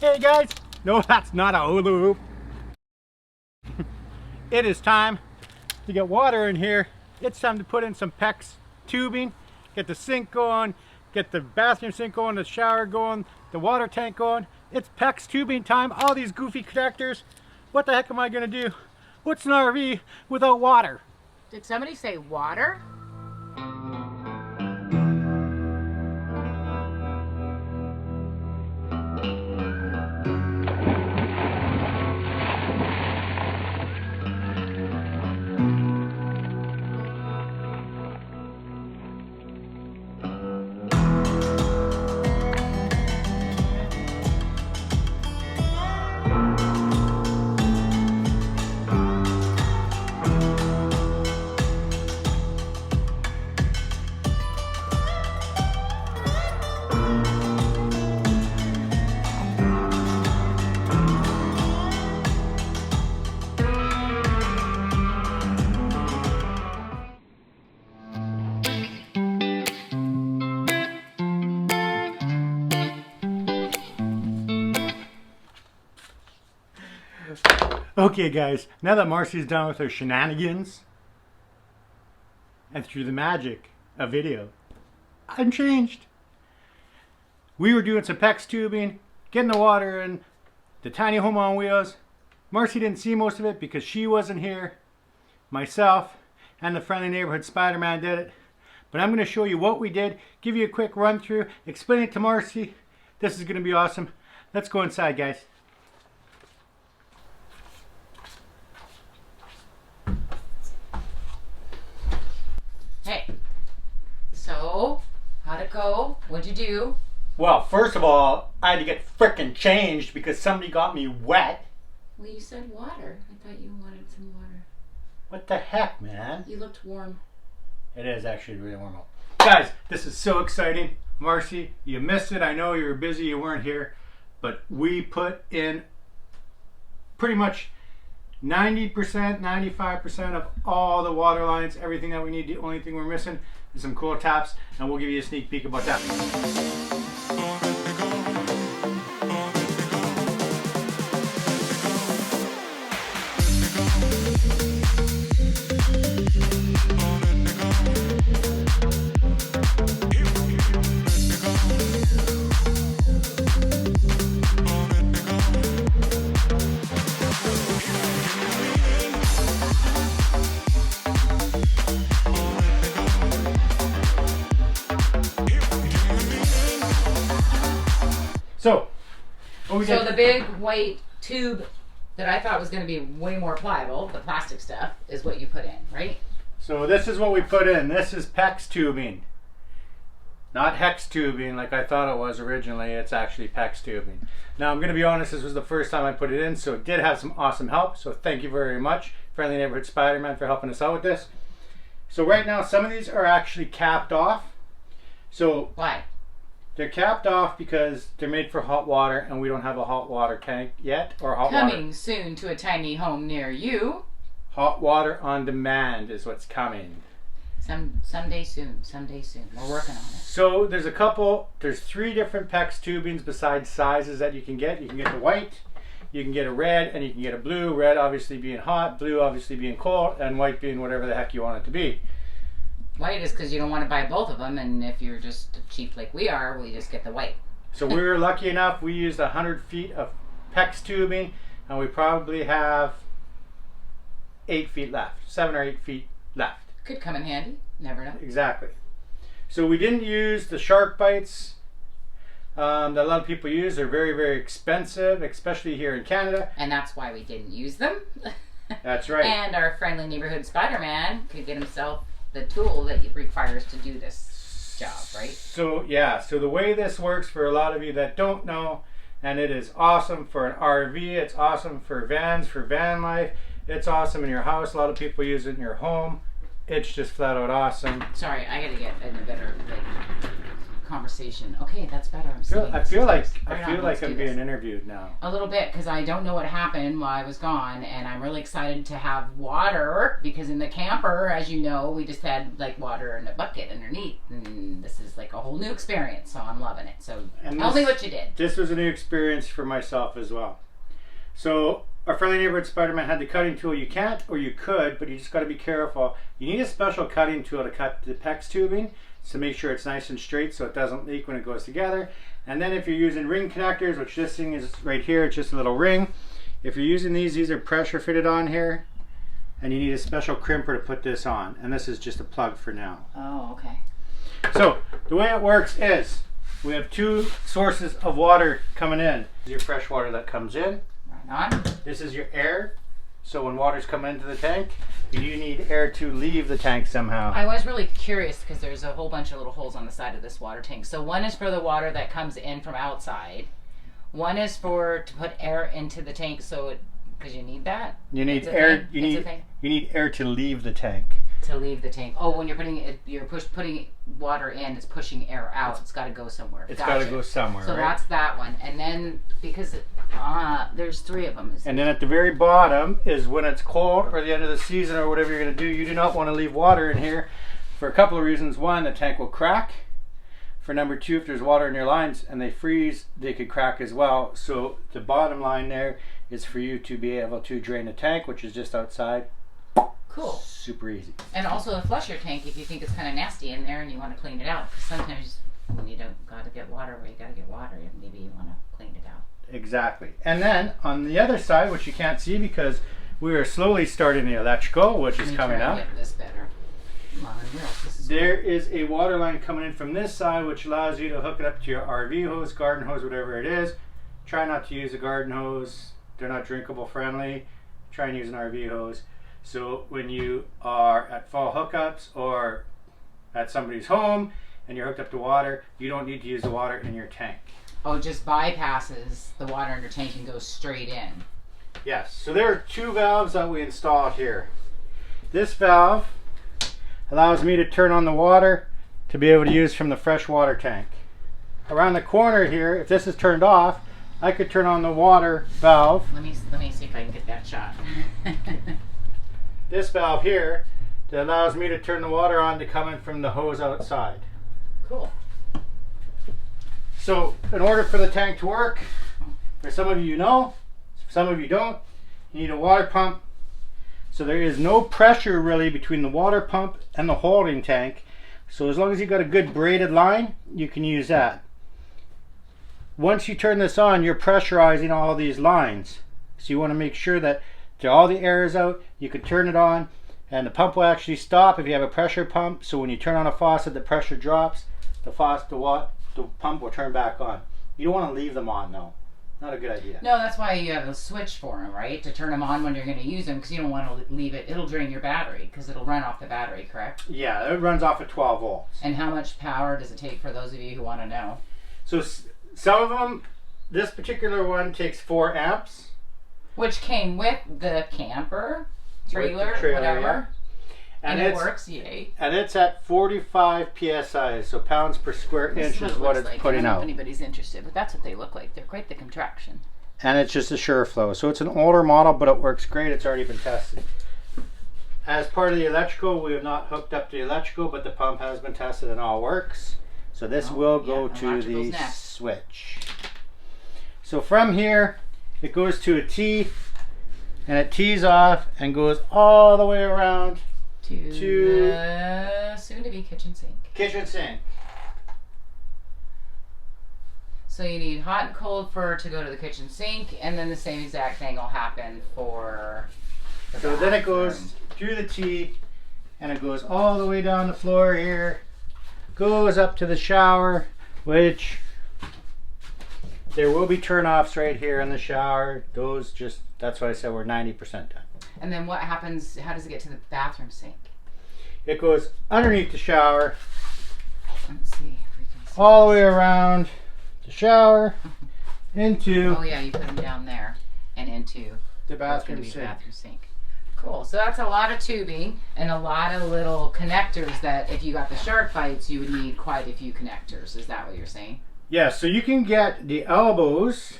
Hey guys, no, that's not a hula hoop. It is time to get water in here. It's time to put in some PEX tubing, get the sink going, get the bathroom sink going, the shower going, the water tank going. It's PEX tubing time. All these goofy connectors. What the heck am I gonna do? What's an RV without water? Did somebody say water? Okay guys, now that Marcy's done with her shenanigans, and through the magic of video, I'm changed. We were doing some PEX tubing, getting the water in, the tiny home on wheels. Marcy didn't see most of it because she wasn't here. Myself and the friendly neighborhood Spider-Man did it. But I'm going to show you what we did, give you a quick run through, explain it to Marcy. This is going to be awesome. Let's go inside, guys. Hey, so how'd it go? What'd you do? Well, first of all, I had to get frickin' changed because somebody got me wet. Well, you said water. I thought you wanted some water. What the heck, man? You looked warm. It is actually really warm out. Guys, this is so exciting. Marcy, you missed it. I know you were busy, you weren't here. But we put in pretty much 90%, 95% of all the water lines, everything that we need. The only thing we're missing is some cool taps, and we'll give you a sneak peek about that. So The big white tube that I thought was going to be way more pliable, the plastic stuff, is what you put in, right? So this is what we put in. This is PEX tubing. Not hex tubing like I thought it was originally. It's actually PEX tubing. Now I'm going to be honest, this was the first time I put it in, so it did have some awesome help. So thank you very much, Friendly Neighborhood Spider-Man, for helping us out with this. So right now some of these are actually capped off. So why? They're capped off because they're made for hot water, and we don't have a hot water tank yet, or hot water. Coming soon to a tiny home near you. Hot water on demand is what's coming. Someday soon. We're working on it. So there's 3 different PEX tubings besides sizes that you can get. You can get the white, you can get a red, and you can get a blue. Red obviously being hot, blue obviously being cold, and white being whatever the heck you want it to be. White is because you don't want to buy both of them, and if you're just cheap like we are, we just get the white. So we were lucky enough, we used 100 feet of PEX tubing, and we probably have 8 feet left, 7 or 8 feet left. Could come in handy, never know. Exactly. So we didn't use the shark bites that a lot of people use. They're very, very expensive, especially here in Canada. And that's why we didn't use them. That's right. And our friendly neighborhood Spider-Man could get himself the tool that it requires to do this job, right? So yeah, so the way this works for a lot of you that don't know, and it is awesome for an RV, it's awesome for vans, for van life, it's awesome in your house, a lot of people use it in your home, it's just flat out awesome. Sorry, I gotta get in a better conversation. Okay, that's better. I feel like let's I'm do being this. interviewed now. A little bit, because I don't know what happened while I was gone, and I'm really excited to have water, because in the camper, as you know, we just had like water in a bucket underneath, and this is like a whole new experience, so I'm loving it. So tell me what you did. This was a new experience for myself as well. So our friendly neighborhood Spider-Man had the cutting tool. You can't, or you could, but you just got to be careful. You need a special cutting tool to cut the PEX tubing to make sure it's nice and straight so it doesn't leak when it goes together. And then if you're using ring connectors, which this thing is right here, it's just a little ring. If you're using these are pressure fitted on here, and you need a special crimper to put this on. And this is just a plug for now. Oh, okay. So the way it works is we have two sources of water coming in. This is your fresh water that comes in. Right on. This is your air. So when water's coming into the tank, you do need air to leave the tank somehow. I was really curious because there's a whole bunch of little holes on the side of this water tank. So one is for the water that comes in from outside. One is to put air into the tank, so because you need that. You need air. You need air to leave the tank. To leave the tank. Oh, when you're putting water in, it's pushing air out. It's got to go somewhere. It's got to go somewhere. So right? that's that one, and then because there's three of them. And then at the very bottom is when it's cold or the end of the season or whatever you're going to do. You do not want to leave water in here for a couple of reasons. One, the tank will crack. For number two, if there's water in your lines and they freeze, they could crack as well. So the bottom line there is for you to be able to drain the tank, which is just outside. Cool. Super easy. And also flush your tank if you think it's kind of nasty in there and you want to clean it out. Because sometimes when you don't got to get water where you got to get water, maybe you want to clean it out. Exactly. And then on the other side, which you can't see because we are slowly starting the electrical, which is coming up. Get this better. Come on, There is a water line coming in from this side, which allows you to hook it up to your RV hose, garden hose, whatever it is. Try not to use a garden hose. They're not drinkable friendly. Try and use an RV hose. So when you are at fall hookups or at somebody's home and you're hooked up to water, you don't need to use the water in your tank. Oh, it just bypasses the water in your tank and goes straight in. Yes. So there are two valves that we installed here. This valve allows me to turn on the water to be able to use from the fresh water tank. Around the corner here, if this is turned off, I could turn on the water valve. Let me see if I can get that shot. This valve here that allows me to turn the water on to come in from the hose outside. Cool. So in order for the tank to work, for some of you know, some of you don't, you need a water pump. So there is no pressure really between the water pump and the holding tank. So as long as you've got a good braided line, you can use that. Once you turn this on, you're pressurizing all of these lines. So you want to make sure that all the air is out. You can turn it on and the pump will actually stop if you have a pressure pump. So when you turn on a faucet, the pressure drops, the pump will turn back on. You don't want to leave them on though. Not a good idea. No, that's why you have a switch for them, right? To turn them on when you're going to use them, because you don't want to leave it. It'll drain your battery because it'll run off the battery, correct? Yeah, it runs off at 12 volts. And how much power does it take for those of you who want to know? So some of them, this particular one takes 4 amps. Which came with the camper, trailer, whatever. Yeah. And it works, yay. And it's at 45 psi, so pounds per square inch is what it's putting out. I don't know if anybody's interested, but that's what they look like. They're quite the contraction. And it's just a SureFlow. So it's an older model, but it works great. It's already been tested. As part of the electrical, we have not hooked up the electrical, but the pump has been tested and all works. So this will go to the switch. So from here, it goes to a T, and it tees off and goes all the way around to the soon-to-be kitchen sink. Kitchen sink. So you need hot and cold to go to the kitchen sink, and then the same exact thing will happen for the bathroom. Then it goes through the T, and it goes all the way down the floor here, goes up to the shower, which there will be turn-offs right here in the shower. That's why I said we're 90% done. And then what happens, how does it get to the bathroom sink? It goes underneath the shower, let's see if we can see all the way around the shower, into... Oh yeah, you put them down there, and into the bathroom sink. Bathroom sink. Cool. So that's a lot of tubing and a lot of little connectors that if you got the shark bites, you would need quite a few connectors. Is that what you're saying? Yeah, so you can get the elbows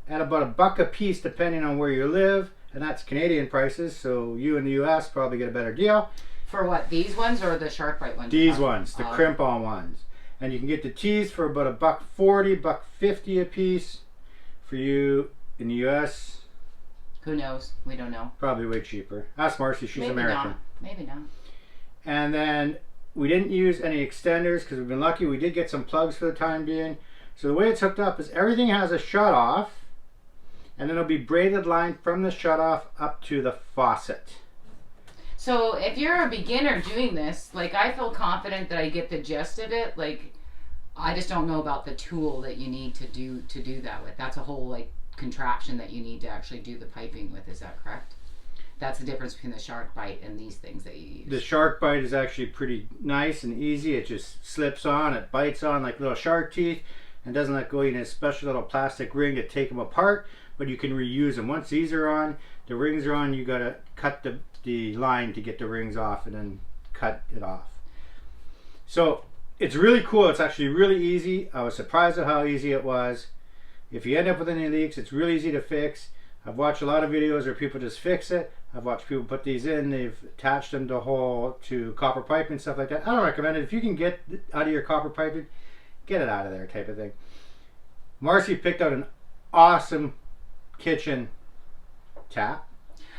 at about $1 a piece depending on where you live, and that's Canadian prices, so you in the US probably get a better deal. For what, these ones or the shark bite ones? These ones, the crimp-on ones. And you can get the tees for about $1.40, $1.50 a piece. For you in the US, who knows? We don't know. probably way cheaper. Ask Marcy, she's Maybe American. not. Maybe not. And then we didn't use any extenders because we've been lucky. We did get some plugs for the time being. So the way it's hooked up is everything has a shut off, and then it'll be braided line from the shut off up to the faucet. So if you're a beginner doing this, like I feel confident that I get the gist of it. Like I just don't know about the tool that you need to do that with. That's a whole like contraption that you need to actually do the piping with. Is that correct? That's the difference between the shark bite and these things that you use. The shark bite is actually pretty nice and easy. It just slips on, it bites on like little shark teeth, and doesn't let go. You need a special little plastic ring to take them apart, but you can reuse them. Once these are on, the rings are on, you gotta cut the line to get the rings off and then cut it off. So it's really cool. It's actually really easy. I was surprised at how easy it was. If you end up with any leaks, it's really easy to fix. I've watched a lot of videos where people just fix it. I've watched people put these in. They've attached them to copper pipe and stuff like that. I don't recommend it. If you can get out of your copper piping, get it out of there type of thing. Marcy picked out an awesome kitchen tap.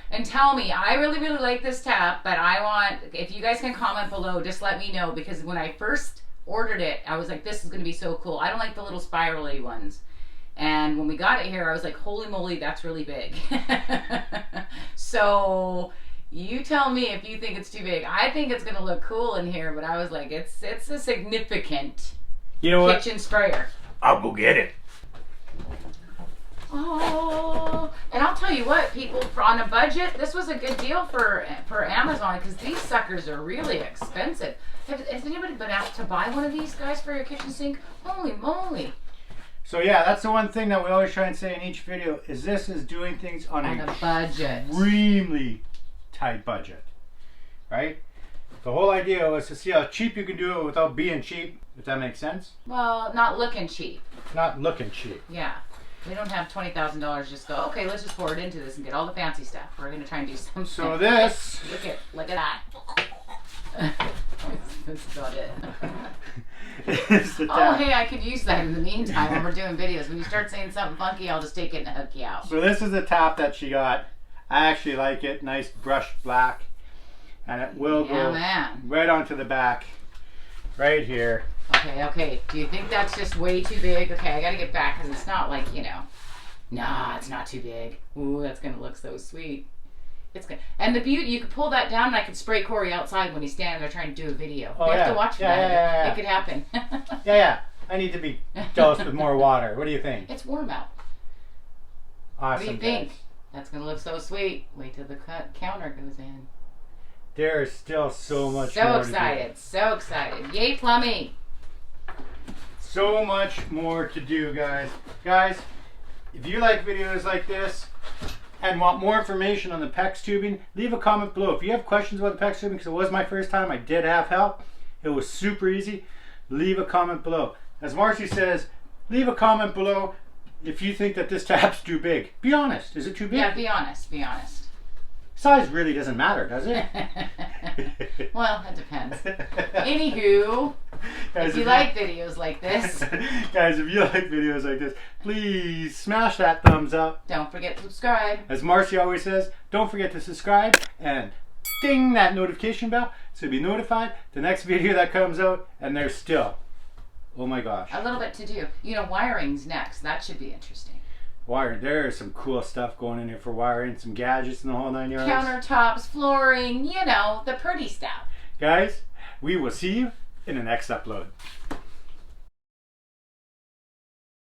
And tell me, I really, really like this tap, but I want, if you guys can comment below, just let me know, because when I first ordered it, I was like, this is going to be so cool. I don't like the little spirally ones. And when we got it here, I was like, holy moly, that's really big. So you tell me if you think it's too big. I think it's going to look cool in here, but I was like, it's a significant kitchen sprayer. I'll go get it. Oh, and I'll tell you what, people, on a budget, this was a good deal for Amazon, because these suckers are really expensive. Has anybody been out to buy one of these guys for your kitchen sink? Holy moly. So yeah, that's the one thing that we always try and say in each video, is this is doing things on a budget. Extremely tight budget, right? The whole idea was to see how cheap you can do it without being cheap, if that makes sense. Well, not looking cheap. Not looking cheap. Yeah. We don't have $20,000 just go, okay, let's just pour it into this and get all the fancy stuff. We're going to try and do something. So this... Look at that. That's about it. Oh, hey, I could use that in the meantime when we're doing videos. When you start saying something funky, I'll just take it and hook you out. So this is the top that she got. I actually like it. Nice brushed black. And it will go right onto the back. Right here. Okay. Do you think that's just way too big? Okay, I got to get back because it's not like, Nah, it's not too big. Ooh, that's going to look so sweet. It's good. And the beauty, you could pull that down and I could spray Corey outside when he's standing there trying to do a video. Oh, you have to watch for that. Yeah. It could happen. Yeah. I need to be dosed with more water. What do you think? It's warm out. Awesome. What do you think? That's going to look so sweet. Wait till the counter goes in. There is still so much more to do. So excited. Yay, plumbing. So much more to do, guys. Guys, if you like videos like this and want more information on the PEX tubing, leave a comment below. If you have questions about the PEX tubing, because it was my first time, I did have help. It was super easy. Leave a comment below. As Marcy says, leave a comment below if you think that this tap's too big. Be honest. Is it too big? Yeah, be honest. Size really doesn't matter, does it? Well, it depends. Anywho, guys, if you like videos like this, guys, if you like videos like this, please smash that thumbs up. Don't forget to subscribe. As Marcy always says, don't forget to subscribe and ding that notification bell so you'll be notified the next video that comes out. And there's still, oh my gosh, a little bit to do. Wiring's next. That should be interesting. Wiring, there's some cool stuff going in here for wiring, some gadgets and the whole 9 yards. Countertops, flooring, the pretty stuff. Guys, we will see you in the next upload.